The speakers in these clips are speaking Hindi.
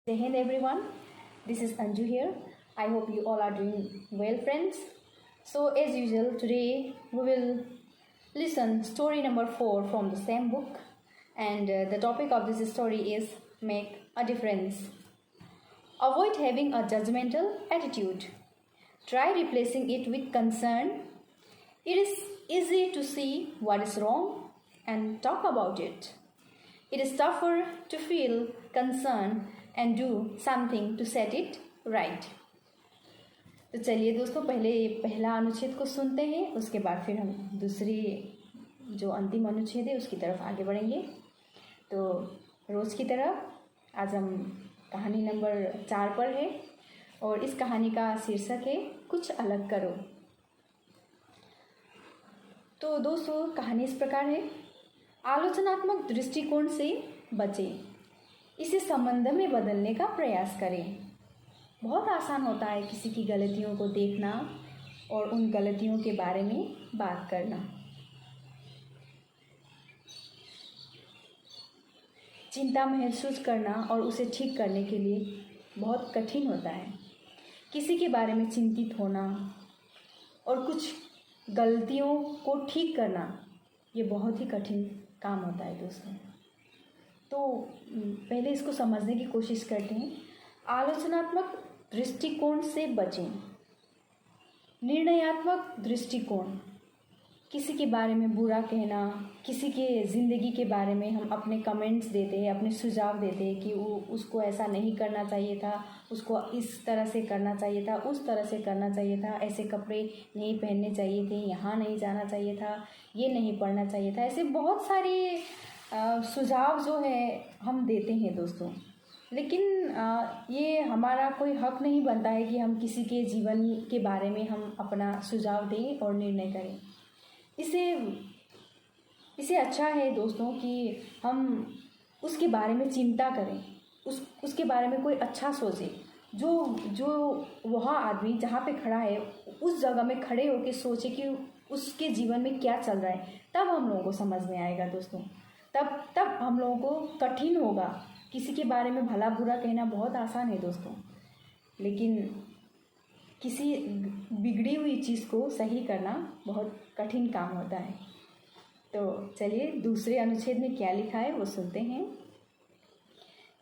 Hey Hind everyone, this is Anju here. I hope you all are doing well, friends. So as usual, today we will listen story number 4 from the same book, and the topic of this story is make a difference. Avoid having a judgmental attitude. Try replacing it with concern. It is easy to see what is wrong and talk about it. It is tougher to feel concern and do something to set it right. तो चलिए दोस्तों, पहले पहला अनुच्छेद को सुनते हैं, उसके बाद फिर हम दूसरी जो अंतिम अनुच्छेद है उसकी तरफ आगे बढ़ेंगे। तो रोज़ की तरह आज हम कहानी नंबर 4 पर है और इस कहानी का शीर्षक है कुछ अलग करो। तो दोस्तों, कहानी इस प्रकार है। आलोचनात्मक दृष्टिकोण से बचें, इसे संबंध में बदलने का प्रयास करें। बहुत आसान होता है किसी की गलतियों को देखना और उन गलतियों के बारे में बात करना। चिंता महसूस करना और उसे ठीक करने के लिए बहुत कठिन होता है। किसी के बारे में चिंतित होना और कुछ गलतियों को ठीक करना, ये बहुत ही कठिन काम होता है दोस्तों। तो पहले इसको समझने की कोशिश करते हैं। आलोचनात्मक दृष्टिकोण से बचें। निर्णयात्मक दृष्टिकोण, किसी के बारे में बुरा कहना, किसी के ज़िंदगी के बारे में हम अपने कमेंट्स देते हैं, अपने सुझाव देते हैं कि वो उसको ऐसा नहीं करना चाहिए था, उसको इस तरह से करना चाहिए था, उस तरह से करना चाहिए था, ऐसे कपड़े नहीं पहनने चाहिए थे, यहाँ नहीं जाना चाहिए था, ये नहीं पढ़ना चाहिए था। ऐसे बहुत सारे सुझाव जो है हम देते हैं दोस्तों। लेकिन ये हमारा कोई हक नहीं बनता है कि हम किसी के जीवन के बारे में हम अपना सुझाव दें और निर्णय करें। इसे अच्छा है दोस्तों कि हम उसके बारे में चिंता करें, उसके बारे में कोई अच्छा सोचे। जो वह आदमी जहाँ पे खड़ा है उस जगह में खड़े होकर सोचे कि उसके जीवन में क्या चल रहा है, तब हम लोगों को समझ में आएगा दोस्तों। तब हम लोगों को कठिन होगा। किसी के बारे में भला बुरा कहना बहुत आसान है दोस्तों, लेकिन किसी बिगड़ी हुई चीज़ को सही करना बहुत कठिन काम होता है। तो चलिए दूसरे अनुच्छेद में क्या लिखा है वो सुनते हैं।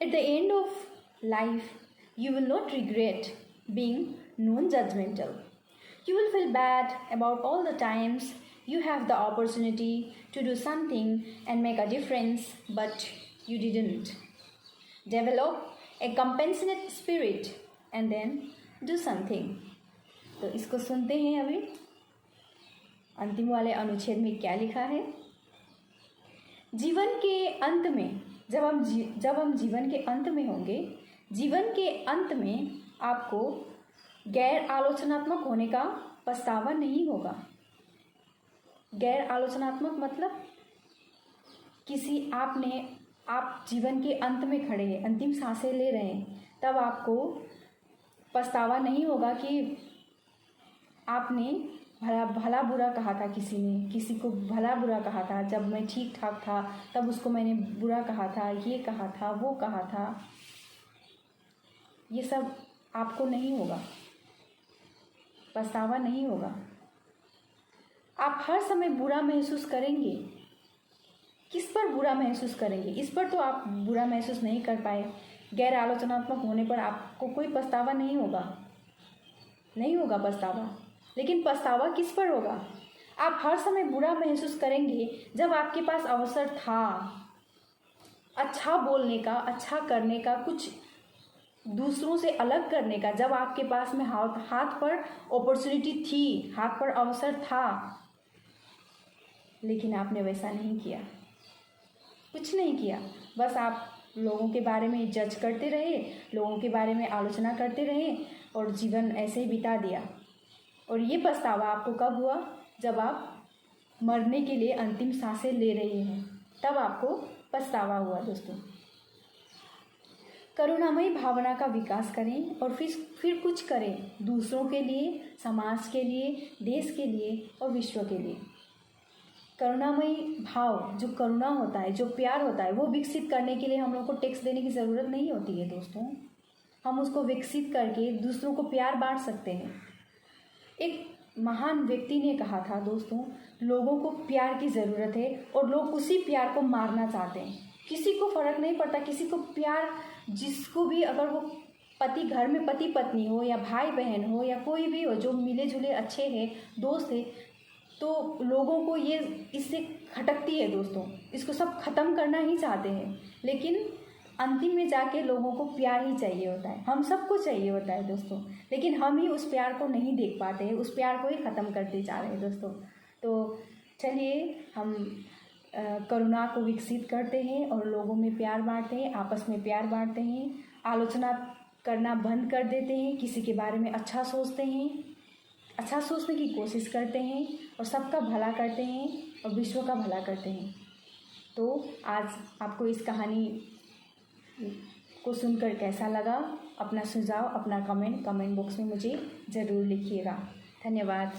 At the end of life you will not regret being non-judgmental. You will feel bad about all the times you have the opportunity to do something and make a difference, but you didn't. Develop a compassionate spirit and then do something. तो इसको सुनते हैं अभी। अंतिम वाले अनुच्छेद में क्या लिखा है। जीवन के अंत में जब हम जीवन के अंत में होंगे, जीवन के अंत में आपको गैर आलोचनात्मक होने का पछतावा नहीं होगा। गैर आलोचनात्मक मतलब आप जीवन के अंत में खड़े हैं, अंतिम सांसें ले रहे हैं, तब आपको पछतावा नहीं होगा कि आपने भला बुरा कहा था, किसी को भला बुरा कहा था। जब मैं ठीक ठाक था तब उसको मैंने बुरा कहा था, ये कहा था, वो कहा था। ये सब आपको नहीं होगा, पछतावा नहीं होगा। आप हर समय बुरा महसूस करेंगे। किस पर बुरा महसूस करेंगे? इस पर तो आप बुरा महसूस नहीं कर पाए। गैर आलोचनात्मक होने पर आपको कोई पछतावा नहीं होगा पछतावा। लेकिन पछतावा किस पर होगा? आप हर समय बुरा महसूस करेंगे जब आपके पास अवसर था अच्छा बोलने का, अच्छा करने का, कुछ दूसरों से अलग करने का। जब आपके पास में हाथ पर अपॉर्चुनिटी थी, हाथ पर अवसर था, लेकिन आपने वैसा नहीं किया, कुछ नहीं किया। बस आप लोगों के बारे में जज करते रहे, लोगों के बारे में आलोचना करते रहे और जीवन ऐसे ही बिता दिया। और ये पछतावा आपको कब हुआ? जब आप मरने के लिए अंतिम सांसें ले रहे हैं, तब आपको पछतावा हुआ दोस्तों। करुणामयी भावना का विकास करें और फिर कुछ करें दूसरों के लिए, समाज के लिए, देश के लिए और विश्व के लिए। करुणामयी भाव, जो करुणा होता है, जो प्यार होता है, वो विकसित करने के लिए हम लोग को टैक्स देने की ज़रूरत नहीं होती है दोस्तों। हम उसको विकसित करके दूसरों को प्यार बांट सकते हैं। एक महान व्यक्ति ने कहा था दोस्तों, लोगों को प्यार की ज़रूरत है और लोग उसी प्यार को मारना चाहते हैं। किसी को फ़र्क नहीं पड़ता, किसी को प्यार, जिसको भी, अगर वो पति, घर में पति पत्नी हो या भाई बहन हो या कोई भी हो जो मिले जुले अच्छे हैं, दोस्त है, तो लोगों को ये इससे खटकती है दोस्तों। इसको सब ख़त्म करना ही चाहते हैं, लेकिन अंतिम में जाके लोगों को प्यार ही चाहिए होता है। हम सबको चाहिए होता है दोस्तों, लेकिन हम ही उस प्यार को नहीं देख पाते हैं, उस प्यार को ही ख़त्म करते जा रहे हैं दोस्तों। तो चलिए हम करुणा को विकसित करते हैं और लोगों में प्यार बांटते हैं, आपस में प्यार बांटते हैं, आलोचना करना बंद कर देते हैं, किसी के बारे में अच्छा सोचते हैं, अच्छा सोचने की कोशिश करते हैं और सबका भला करते हैं और विश्व का भला करते हैं। तो आज आपको इस कहानी को सुनकर कैसा लगा? अपना सुझाव, अपना कमेंट बॉक्स में मुझे ज़रूर लिखिएगा। धन्यवाद।